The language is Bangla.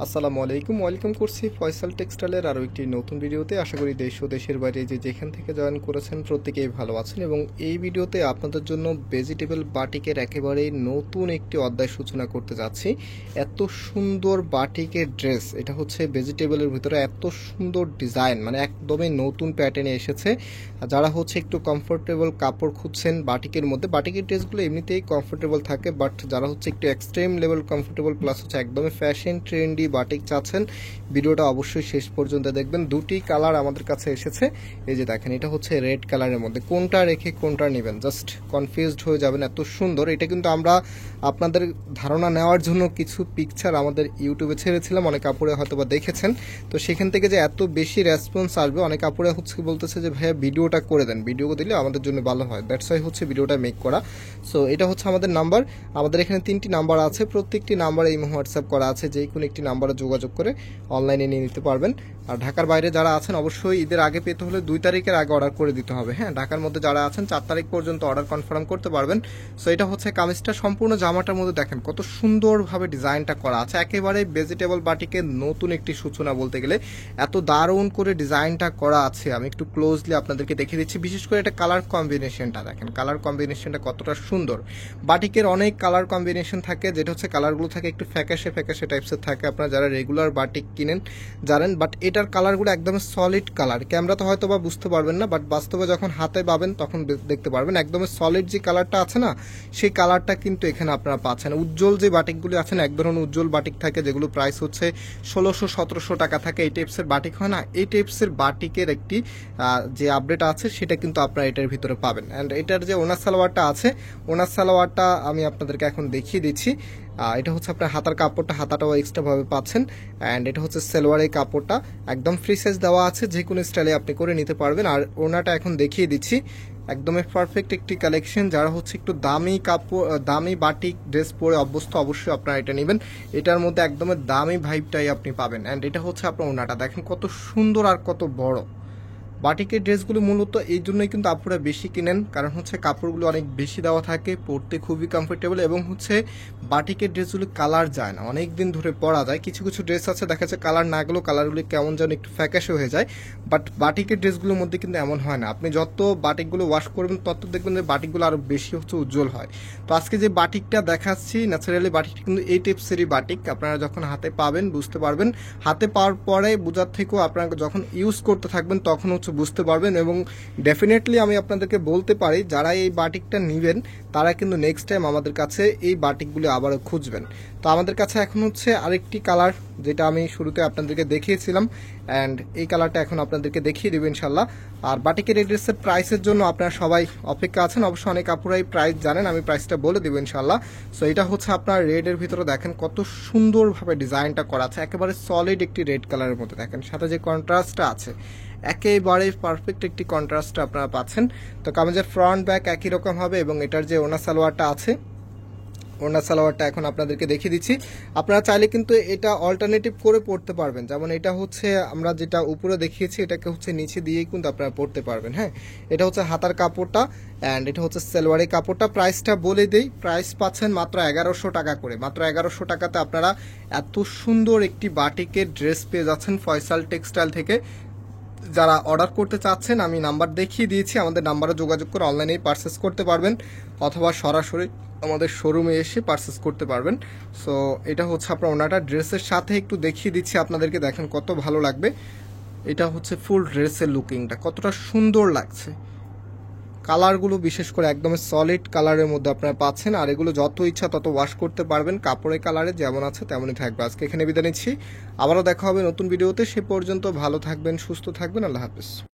আসসালামু আলাইকুম, ওয়েলকাম করছি ফয়সাল টেক্সটাইলের আরও একটি নতুন ভিডিওতে। আশা করি দেশ ও দেশের বাইরে যেখান থেকে জয়েন করেছেন প্রত্যেকেই ভালো আছেন। এবং এই ভিডিওতে আপনাদের জন্য ভেজিটেবল বাটিকের একেবারেই নতুন একটি অধ্যায় সূচনা করতে যাচ্ছি। এত সুন্দর বাটিকের ড্রেস, এটা হচ্ছে ভেজিটেবলের ভিতরে এত সুন্দর ডিজাইন, মানে একদমই নতুন প্যাটার্নে এসেছে। যারা হচ্ছে একটু কমফোর্টেবল কাপড় খুঁজছেন বাটিকের মধ্যে, বাটিকের ড্রেসগুলো এমনিতেই কমফোর্টেবল থাকে, বাট যারা হচ্ছে একটু এক্সট্রিম লেভেল কমফোর্টেবল প্লাস হচ্ছে একদমই ফ্যাশন ট্রেন্ডি বাটিক চাচ্ছেন, ভিডিওটা অবশ্যই শেষ পর্যন্ত দেখবেন। দুটি কালার আমাদের কাছে এসেছে, এই যে দেখেন, এটা হচ্ছে রেড কালারের মধ্যে। কোনটা রেখে কোনটা নেবেন জাস্ট কনফিউজড হয়ে যাবেন, এত সুন্দর। এটা কিন্তু আমরা আপনাদের ধারণা নেওয়ার জন্য কিছু পিকচার আমাদের ইউটিউবে ছেড়েছিলাম, অনেক কাপড়ে হয়তো বা দেখেছেন। তো সেখান থেকে যে এত বেশি রেসপন্স আসবে, অনেক কাপড়ে হচ্ছে বলতেছে যে ভাইয়া ভিডিওটা করে দেন, ভিডিও দিলে আমাদের জন্য ভালো হয়, দ্যাটস ওয়াই হচ্ছে ভিডিওটা মেক করা। সো এটা হচ্ছে আমাদের নাম্বার, আমাদের এখানে 3টি নাম্বার আছে, প্রত্যেকটি নাম্বারে এই হোয়াটসঅ্যাপ করা আছে, যে কোনো একটি নাম্বারে যোগাযোগ করে অনলাইনে নিয়ে নিতে পারবেন। আর ঢাকার বাইরে যারা আছেন অবশ্যই ঈদের আগে পেতে হলে 2 তারিখের আগে অর্ডার করে দিতে হবে। হ্যাঁ, ঢাকার মধ্যে যারা আছেন 4 তারিখ পর্যন্ত অর্ডার কনফার্ম করতে পারবেন। সো এটা হচ্ছে কামিজটা, সম্পূর্ণ জামাটার মধ্যে দেখেন কত সুন্দরভাবে ডিজাইনটা করা আছে, একেবারে ভেজিটেবল বাটিকের নতুন একটি সূচনা বলতে গেলে। এত দারুণ করে ডিজাইনটা করা আছে, আমি একটু ক্লোজলি আপনাদেরকে দেখিয়ে দিচ্ছি। বিশেষ করে এটা কালার কম্বিনেশনটা দেখেন, কালার কম্বিনেশনটা কতটা সুন্দর। বাটিকের অনেক কালার কম্বিনেশন থাকে, যেটা হচ্ছে কালারগুলো থাকে একটু ফ্যাকাশে ফ্যাকাশে টাইপসের থাকে, আপনারা যারা রেগুলার বাটিক কিনেন জানেন। বাট এটার কালারগুলো একদম সলিড কালার, ক্যামেরাতে হয়তো বা বুঝতে পারবেন না, বাট বাস্তবে যখন হাতে পাবেন তখন দেখতে পারবেন। একদম সলিড যে কালারটা আছে না, সেই কালারটা কিন্তু এখানে আপনারা পাচ্ছেন। উজ্জ্বল যে বাটিকগুলি আছেন, এক ধরনের উজ্জ্বল বাটিক থাকে যেগুলো প্রাইস হচ্ছে 1600-1700 টাকা থাকে, এই টাইপসের বাটিক হয় না, এই টাইপসের বাটিকের একটি যে আপডেট আছে সেটা কিন্তু আপনারা এটার ভিতরে পাবেন। অ্যান্ড এটার যে ওনার সালোয়ারটা আছে, ওনার সালোয়ারটা আমি আপনাদেরকে এখন দেখিয়ে দিচ্ছি। এটা হচ্ছে আপনার হাতার কাপড়টা, হাতাটাও এক্সট্রাভাবে পাচ্ছেন। অ্যান্ড এটা হচ্ছে সালোয়ারের কাপড়টা, একদম ফ্রি সাইজ দেওয়া আছে, যে কোনো স্টাইলে আপনি করে নিতে পারবেন। আর ওনাটা এখন দেখিয়ে দিচ্ছি, একদমই পারফেক্ট একটি কালেকশন। যারা হচ্ছে একটু দামি কাপড়, দামি বাটিক ড্রেস পরে অভ্যস্ত, অবশ্যই আপনারা এটা নেবেন। এটার মধ্যে একদমই দামি ভাইবটাই আপনি পাবেন। অ্যান্ড এটা হচ্ছে আপনার ওনাটা দেখেন কত সুন্দর আর কত বড়। বাটিকের ড্রেসগুলো মূলত এই জন্যই কিন্তু আপুরা বেশি কিনেন, কারণ হচ্ছে কাপড়গুলো অনেক বেশি দেওয়া থাকে, পরতে খুবই কমফোর্টেবল, এবং হচ্ছে বাটিকের ড্রেসগুলো কালার যায় না, অনেক দিন ধরে পরা যায়। কিছু কিছু ড্রেস আছে দেখা যাচ্ছে কালার না গেলেও কালারগুলি কেমন যেন একটু ফ্যাকাশে হয়ে যায়, বাট বাটিকের ড্রেসগুলোর মধ্যে কিন্তু এমন হয় না। আপনি যত বাটিকগুলো ওয়াশ করবেন তত দেখবেন যে বাটিকগুলো আরও বেশি হচ্ছে উজ্জ্বল হয়। তো আজকে যে বাটিকটা দেখাচ্ছি, ন্যাচারালি বাটিকটা কিন্তু এই টাইপসেরই বাটিক, আপনারা যখন হাতে পাবেন বুঝতে পারবেন। হাতে পাওয়ার পরে বোঝার থেকেও আপনারা যখন ইউজ করতে থাকবেন তখন হচ্ছে বুঝতে পারবেন। এবং ডেফিনেটলি আমি আপনাদেরকে বলতে পারি, যারা এই বাটিকটা নেবেন তারা কিন্তু নেক্সট টাইম আমাদের কাছে এই বাটিকগুলো আবারও খুঁজবেন। তো আমাদের কাছে এখন হচ্ছে আরেকটি কালার, যেটা আমি শুরুতে আপনাদেরকে দেখিয়েছিলাম, অ্যান্ড এই কালারটা এখন আপনাদেরকে দেখিয়ে দেবো ইনশাল্লাহ। আর বাটিকের এই ড্রেসের প্রাইসের জন্য আপনারা সবাই অপেক্ষা আছেন, অবশ্যই অনেক আপুরাই প্রাইস জানেন, আমি প্রাইসটা বলে দেবো ইনশাল্লাহ। সো এটা হচ্ছে আপনার রেডের ভিতরে দেখেন কত সুন্দরভাবে ডিজাইনটা করা আছে, একেবারে সলিড একটি রেড কালারের মধ্যে দেখেন, সাথে যে কন্ট্রাস্টটা আছে একেবারে পারফেক্ট একটি কন্ট্রাস্টটা আপনারা পাচ্ছেন। তো কামিজের ফ্রন্ট ব্যাক একই রকম হবে, এবং এটার যে ওনা সালোয়ারটা আছে, ওনার সালোয়ারটা এখন আপনাদেরকে দেখিয়ে দিচ্ছি। আপনারা চাইলে কিন্তু এটা অল্টারনেটিভ করে পড়তে পারবেন, যেমন এটা হচ্ছে আমরা যেটা উপরে দেখিয়েছি এটাকে হচ্ছে নিচে দিয়েই কিন্তু আপনারা পড়তে পারবেন। হ্যাঁ, এটা হচ্ছে হাতার কাপড়টা, অ্যান্ড এটা হচ্ছে সালোয়ারের কাপড়টা। প্রাইসটা বলে দেই, প্রাইস পাচ্ছেন মাত্র 1100 টাকা করে। মাত্র 1100 টাকাতে আপনারা এত সুন্দর একটি বাটিকের ড্রেস পেয়ে যাচ্ছেন ফয়সাল টেক্সটাইল থেকে। যারা অর্ডার করতে চাচ্ছেন আমি নাম্বার দেখিয়ে দিয়েছি, আমাদের নাম্বারে যোগাযোগ করে অনলাইনেই পারচেস করতে পারবেন, অথবা সরাসরি আমাদের শোরুমে এসে পারচেস করতে পারবেন। সো এটা হচ্ছে আপনার ওনাটা, ড্রেসের সাথে একটু দেখিয়ে দিচ্ছি আপনাদেরকে, দেখেন কত ভালো লাগবে। এটা হচ্ছে ফুল ড্রেসের লুকিংটা কতটা সুন্দর লাগছে, কালারগুলো বিশেষ করে একদম সলিড কালারের মধ্যে আপনারা পাচ্ছেন। আর এগুলো যত ইচ্ছা তত ওয়াশ করতে পারবেন, কাপড়ের কালারে যেমন আছে তেমনই থাকবে। আজকে এখানে বিদায় নিচ্ছি, আবারও দেখা হবে নতুন ভিডিওতে। সে পর্যন্ত ভালো থাকবেন, সুস্থ থাকবেন, আল্লাহ হাফেজ।